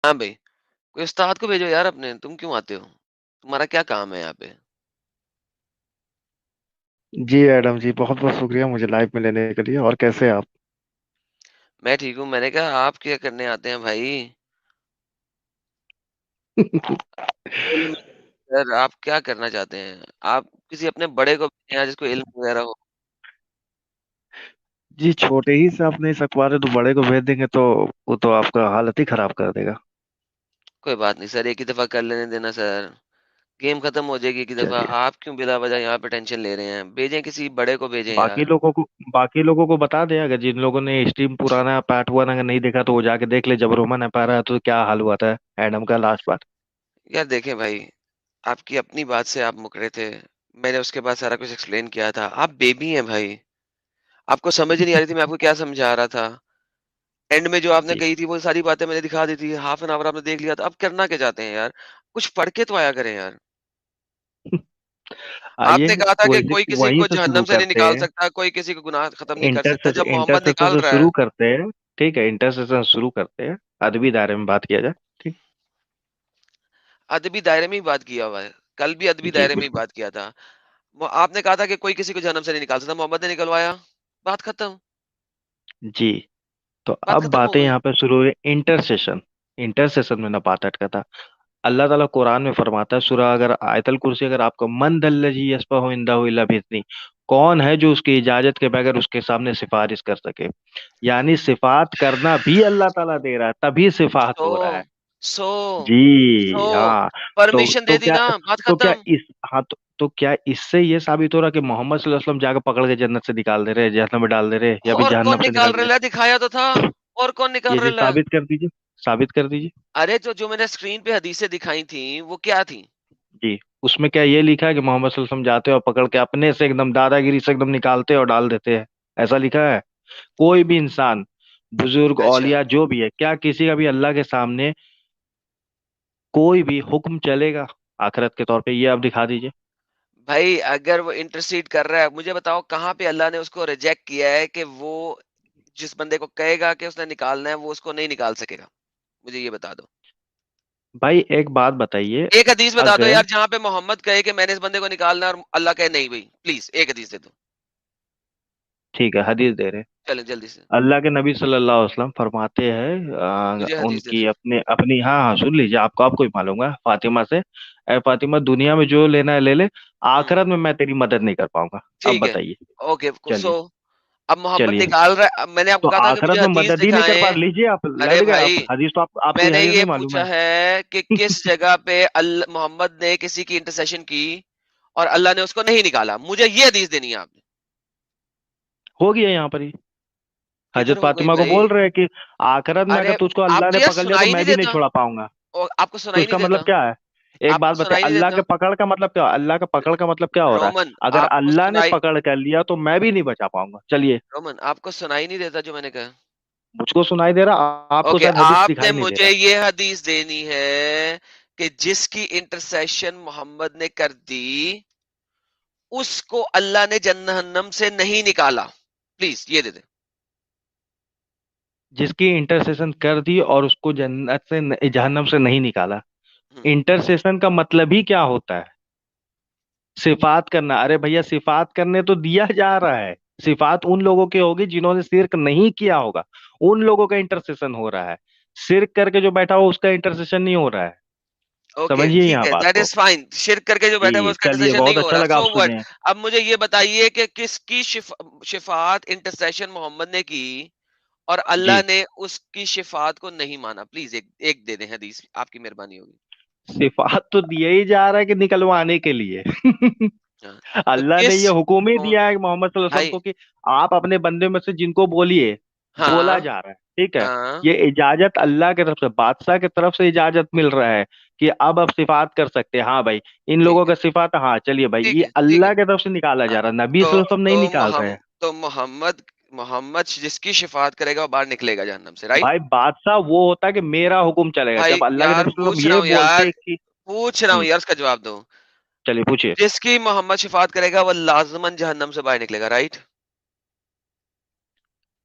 ہاں بھائی، کوئی استاد کو بھیجو یار اپنے، تم کیوں آتے ہو؟ تمہارا کیا کام ہے یہاں پہ؟ جی ایڈم جی، بہت بہت شکریہ مجھے لائف میں لینے کے لیے. اور کیسے ہیں آپ؟ میں ٹھیک ہوں. میں نے کہا آپ کیا کرنے آتے ہیں بھائی؟ علم، سر آپ کیا کرنا چاہتے ہیں؟ آپ کسی اپنے بڑے کو بھیجیں جس کو علم وغیرہ ہو. جی چھوٹے ہی سے آپ نہیں سکوا رہے تو بڑے کو بھیج دیں گے تو وہ تو آپ کا حالت ہی خراب کر دے گا. کوئی بات نہیں سر، ایک ہی دفعہ کر لینے دینا سر. گیم ختم ہو جائے گی ایک ہی دفعہ. چلیے، آپ کیوں بلا وجہ یہاں پہ ٹینشن لے رہے ہیں؟ بھیجیں کسی بڑے کو بھیجیں یار. باقی لوگوں کو بتا دیں، اگر جن لوگوں نے اسٹریم پرانا پارٹ ہوا اگر نہیں دیکھا تو وہ جا کے دیکھ لے. جب رومن پا رہا ہے تو کیا حال ہوا تھا ایڈم کا لاسٹ بار. یار دیکھیں بھائی، آپ کی اپنی بات سے آپ مکرے تھے. میں نے اس کے بعد سارا کچھ ایکسپلین کیا تھا. آپ بیبی ہیں بھائی، آپ کو سمجھ نہیں آ رہی تھی میں آپ کو کیا سمجھا رہا تھا. اینڈ میں جو آپ نے جی کہی تھی وہ ساری باتیں میں نے دکھا دی تھی. ہاف این آور آپ نے دیکھ لیا تھا. اب کرنا کیا چاہتے ہیں یار؟ کچھ پڑھ کے تو آیا کریں یار. آپ آئیے نے کہا تھا کہ کوئی کسی وہیں کو سے جہنم شروع سے نہیں کرتے نکال ہیں. سکتا، کوئی کسی کو گناہ ختم نہیں کر سکتا. جب محمد انٹرسیشن نکال سے رہا ہے. شروع کرتے ہیں. ٹھیک ہے، انٹرسیشن شروع کرتے ہیں. ادبی دائرے میں بات کیا جائے. ٹھیک. ادبی دائرے میں ہی بات کیا ہوا ہے. کل بھی ادبی جی دائرے میں ہی بالکل. بات کیا تھا. آپ نے کہا تھا کہ کوئی کسی کو جہنم سے نہیں نکال سکتا. محمد نے نکلوایا، بات ختم. جی تو بات اب ختم ہو باتیں گئی. یہاں پہ شروع ہوئی. انٹرسیشن میں نہ بات اٹکا تھا. اللہ تعالیٰ قرآن میں فرماتا ہے سورہ اگر آیت الکرسی اگر آپ کو من دلجی یسفہ عنده الا باذنہ، کون ہے جو اس کی اجازت کے بغیر اس کے سامنے سفارش کر سکے. یعنی صفات کرنا بھی اللہ تعالیٰ دے رہا ہے تبھی صفات سو ہو رہا ہے. سو سو جی ہاں. تو پرمیشن دے تو دی کیا نا، بات تو کیا ختم. اس ہاں تو کیا اس سے یہ ثابت ہو رہا کہ محمد صلی اللہ علیہ وسلم جا کے پکڑ کے جنت سے نکال دے رہے، جہنم میں ڈال دے رہے، یا بھی اور کون جہنم سے نکال نکال دے رہا ہے؟ رہے؟ دکھایا تو تھا. اور کون نکال یہ چیز رہا ہے؟ ثابت کر دیجیے. ثابت کر دیجیے. ارے جو میں نے اسکرین پہ حدیثیں دکھائی تھیں وہ کیا تھیں؟ جی اس میں کیا یہ لکھا ہے کہ محمد صلی اللہ علیہ وسلم جاتے اور پکڑ کے اپنے سے ایک دم دادا گیری سے ایک دم نکالتے اور ڈال دیتے ہیں؟ ایسا لکھا ہے؟ کوئی بھی انسان، بزرگ اچھا اولیاء جو بھی ہے، کیا کسی کا بھی اللہ کے سامنے کوئی بھی حکم چلے گا آخرت کے طور پہ؟ یہ آپ دکھا دیجیے. بھائی، اگر وہ انٹرسیڈ کر رہا ہے مجھے بتاؤ کہاں پہ اللہ نے اس کو ریجیکٹ کیا ہے کہ وہ جس بندے کو کہے گا کہ اس نے نکالنا ہے وہ اس کو نہیں نکال سکے گا؟ مجھے یہ بتا دو. بھائی ایک بات بتائیے. ایک حدیث بتا دو اگر یار جہاں پہ محمد کہے کہ میں نے اس بندے کو نکالنا ہے اور اللہ کہے نہیں. بھائی پلیز ایک حدیث دے دو. ٹھیک ہے حدیث دے رہے. چلیں جلدی سے اللہ کے نبی صلی اللہ علیہ وسلم فرماتے ہیں مجھے ان حدیث دے دیں. کی اپنی ہاں ہاں سن لیجیے. آپ کو ہی معلوم ہے فاطمہ سے، اے فاطمہ دنیا میں جو لینا ہے لے لے، ہوں، آخرت میں تیری مدد نہیں کر پاؤں گا. اب ٹھیک ہے. بتائیے. اوکے. چلیے. سو اب محمد چلیے نکال رہا ہے. اب میں نے آپ کو تو کہا تھا کہ مجھے آخرت میں حدیث مدد ہی نہیں کر پا دکھائیں. لیجیے. آپ ارے لٹ گئے. آپ بھائی، حدیث تو آپ کو میں یہ نے حدیث یہ نہیں معلوم ہے. پوچھا ہے کہ کس جگہ پہ محمد نے کسی کی انٹرسیشن کی اور اللہ نے اس کو نہیں نکالا. مجھے یہ حدیث دینی ہے آپ نے. ہو گیا یہاں پر ہی. کدھر حضرت ہو گئی فاطمہ کو بھائی؟ بول رہے ہیں کہ آخرت میں اگر ارے تجھ کو آپ اللہ تو نے یار پکڑ لیا تو سنائی میں نہیں بھی نہیں دیتا. چھوڑا پاؤں گا. اور آپ کو تو سنائی اس نہیں کا دیتا. مطلب کیا ہے؟ ایک آپ کو بات بتائیں، سنائی نہیں اللہ دیتا. کے پکڑ کا مطلب کیا؟ اللہ کا پکڑ کا مطلب کیا ہو رہا ہے؟ رومن اگر آپ کو اللہ نے سنائی پکڑ کر لیا تو میں بھی نہیں بچا پاؤں گا. چلیے. رومن آپ کو سنائی نہیں دیتا جو میں نے کہا؟ مجھ کو سنائی دے رہا، آپ کو اوکے، شاید حدیث آپ نے دکھائی نہیں دے مجھے رہا. یہ حدیث دینی ہے کہ جس کی انٹرسیشن محمد نے کر دی اس کو اللہ نے جہنم سے نہیں نکالا. پلیز یہ دے دیں. جس کی انٹرسیشن کر دی اور اس کو جنت سے جہنم سے نہیں نکالا. ہم، انٹرسیشن کا مطلب ہی کیا ہوتا ہے؟ صفات کرنا. ارے بھیا صفات کرنے تو دیا جا رہا ہے. صفات ان لوگوں کی ہوگی جنہوں نے شرک نہیں کیا ہوگا، ان لوگوں کا انٹرسیشن ہو رہا ہے. شرک کر کے جو بیٹھا ہو اس کا انٹرسیشن نہیں ہو رہا ہے. اوکے سمجھیے ٹھیک یہاں ہے، بات دیٹ کو. Is fine. شرک کر کے جو جی بیٹھا ہے وہ اس کا چلیے، انٹرسیشن نہیں بہت ہو اچھا رہا. لگا سو آپ وٹ. سنے. اب مجھے یہ بتائیے کہ کس کی شفاعت انٹرسیشن محمد نے کی اور اللہ جی نے اس کی شفاعت کو نہیں مانا. پلیز ایک دے دیں حدیث، آپ کی مہربانی ہوگی. صفات تو دیا ہی جا رہا ہے کہ نکلوانے کے لیے. ہاں. تو اللہ نے کس یہ حکم ہی دیا ہے محمد صلی اللہ علیہ وسلم بھائی؟ کو کہ آپ اپنے بندے میں سے جن کو بولیے. بولا ہاں جا رہا ہے. ٹھیک ہے. ہاں یہ اجازت اللہ کی طرف سے، بادشاہ کی طرف سے اجازت مل رہا ہے کہ اب صفات کر سکتے ہیں. ہاں بھائی ان لوگوں ٹھیک ہے کا صفات، ہاں چلیے بھائی ٹھیک یہ ہے ٹھیک ہے. اللہ کی طرف سے نکالا ہاں. جا رہا ہے. نبی تو صلی اللہ علیہ وسلم نہیں نکال رہے ہیں. تو محمد جس کی شفاعت کرے گا وہ باہر نکلے گا جہنم سے، رائٹ؟ بھائی بادشاہ وہ ہوتا ہے کہ میرا حکم چلے گا. بھائی جب اللہ کے یار نبی صلی اللہ علیہ پوچھ وسلم رہا یہ ہوں یار، بولتے کہ پوچھ رہا ہوں ہوں، یار، اس کا جواب دو. چلیے پوچھیے. جس کی محمد شفاعت کرے گا وہ لازمن جہنم سے باہر نکلے گا، رائٹ؟